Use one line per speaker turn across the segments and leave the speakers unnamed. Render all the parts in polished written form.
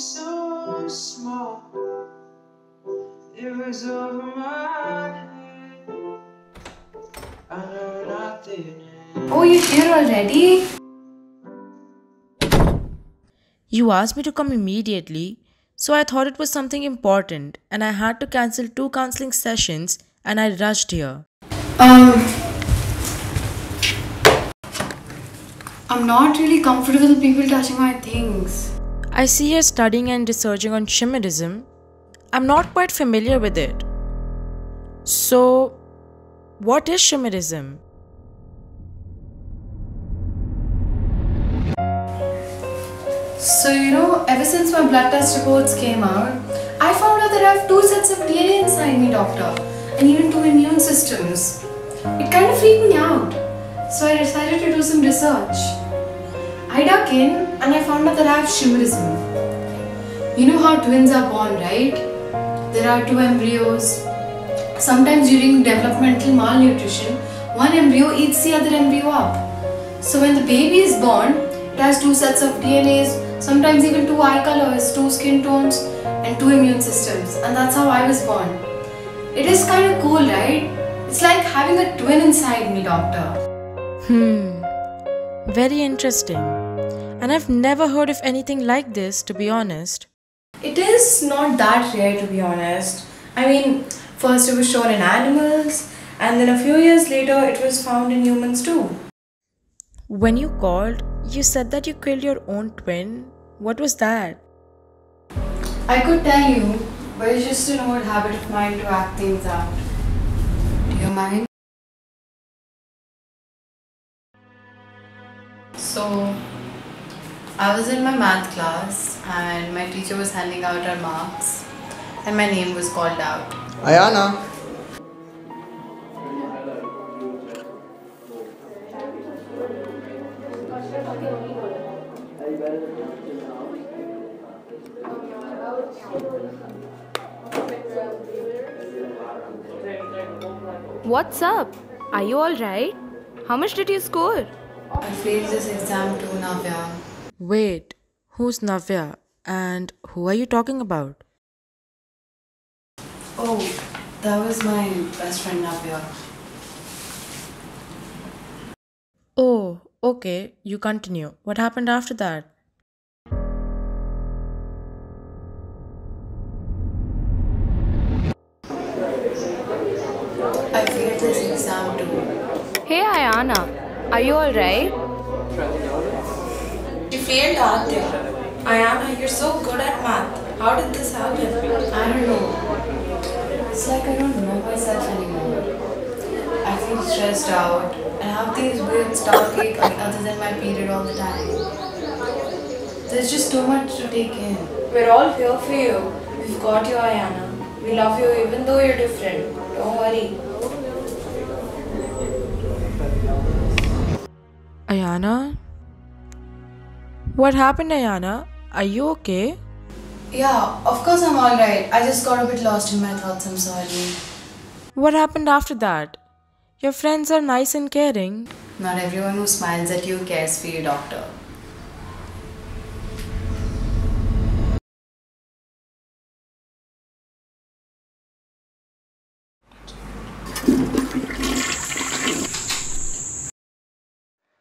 so small. It was over my head. I know nothing.
Oh, you're here already?
You asked me to come immediately, so I thought it was something important and I had to cancel 2 counseling sessions and I rushed here.
I'm not really comfortable with people touching my things.
I see you're studying and researching on Shamanism. I'm not quite familiar with it. So, what is Shamanism?
So, ever since my blood test reports came out, I found out that I have 2 sets of DNA inside me, doctor, and even 2 immune systems. It kind of freaked me out. So I decided to do some research. I dug in and I found out that I have Shamanism. You know how twins are born, right? There are 2 embryos. Sometimes during developmental malnutrition, one embryo eats the other embryo up. So when the baby is born, it has 2 sets of DNAs, sometimes even 2 eye colors, 2 skin tones, and 2 immune systems. And that's how I was born. It is kind of cool, right? It's like having a twin inside me, doctor.
Very interesting. And I've never heard of anything like this, to be honest.
It is not that rare, to be honest. I mean, first it was shown in animals, and then a few years later it was found in humans too.
When you called, you said that you killed your own twin. What was that?
I could tell you, but it's just an old habit of mine to act things out. Do you mind? So, I was in my math class and my teacher was handing out our marks and my name was called out.
Ayana.
What's up? Are you alright? How much did you score?
I failed this exam too, Navya.
Wait, who's Navya? And who are you talking about?
Oh, that was my best friend Navya.
Oh, okay, you continue. What happened after that?
I failed this exam too.
Hey Ayana, are you alright?
You failed art there. Ayana, you're so good at math. How did this happen?
I don't know. It's like I don't know myself anymore. I feel stressed out and have these weird stomachache other than my period all the time. There's just too much to take in.
We're all here for you. We've got you, Ayana. We love you even though you're different. Don't worry.
Ayana? What happened, Ayana? Are you okay?
Yeah, of course I'm alright. I just got a bit lost in my thoughts, I'm sorry.
What happened after that? Your friends are nice and caring.
Not everyone who smiles at you cares for you, doctor.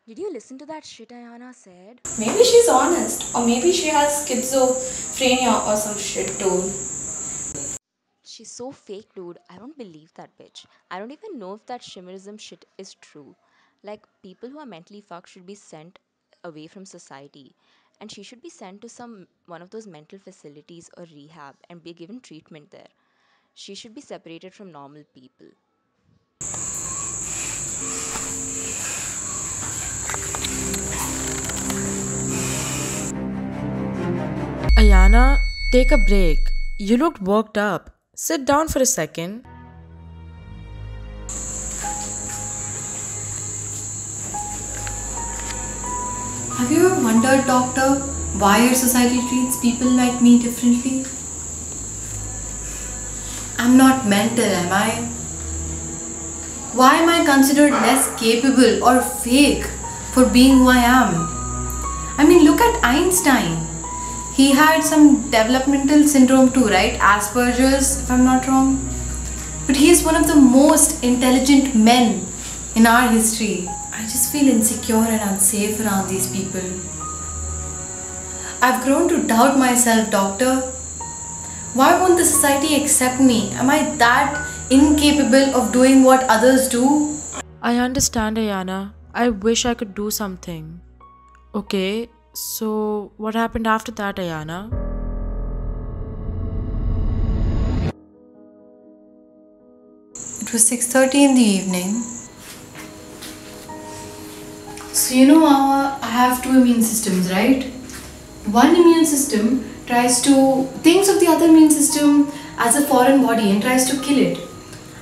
Did you listen to that shit Ayana said?
Maybe she's honest. Or maybe she has schizophrenia or some shit too.
She's so fake, dude. I don't believe that bitch. I don't even know if that Shamanism shit is true. Like, people who are mentally fucked should be sent away from society. And she should be sent to one of those mental facilities or rehab and be given treatment there. She should be separated from normal people.
Ayana, take a break. You looked worked up. Sit down for a second.
Have you ever wondered, doctor, why your society treats people like me differently? I'm not mental, am I? Why am I considered less capable or fake for being who I am? I mean, look at Einstein. He had some developmental syndrome too, right? Asperger's, if I'm not wrong. But he is one of the most intelligent men in our history. I just feel insecure and unsafe around these people. I've grown to doubt myself, doctor. Why won't the society accept me? Am I that incapable of doing what others do?
I understand, Ayana. I wish I could do something. Okay, so what happened after that, Ayana?
It was 6:30 in the evening. So you know how I have two immune systems, right? One immune system thinks of the other immune system as a foreign body and tries to kill it.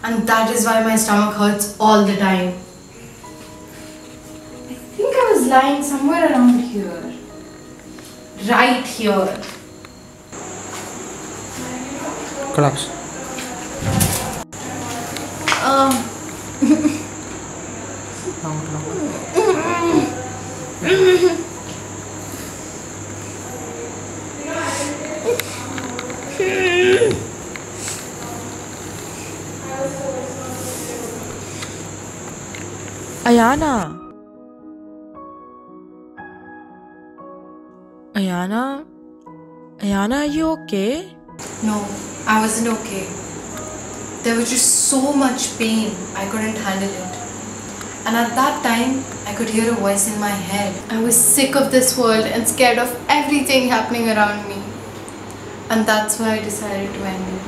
And that is why my stomach hurts all the time. I think I was lying somewhere around here. Right here.
Collapse.
Ayana! Ayana? Ayana, are you okay?
No, I wasn't okay. There was just so much pain, I couldn't handle it. And at that time, I could hear a voice in my head. I was sick of this world and scared of everything happening around me. And that's why I decided to end it.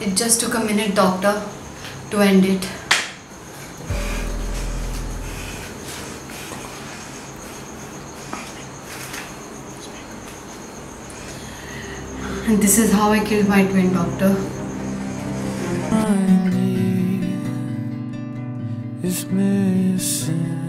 It just took a minute, doctor, to end it. And this is how I killed my twin, doctor.
Is missing.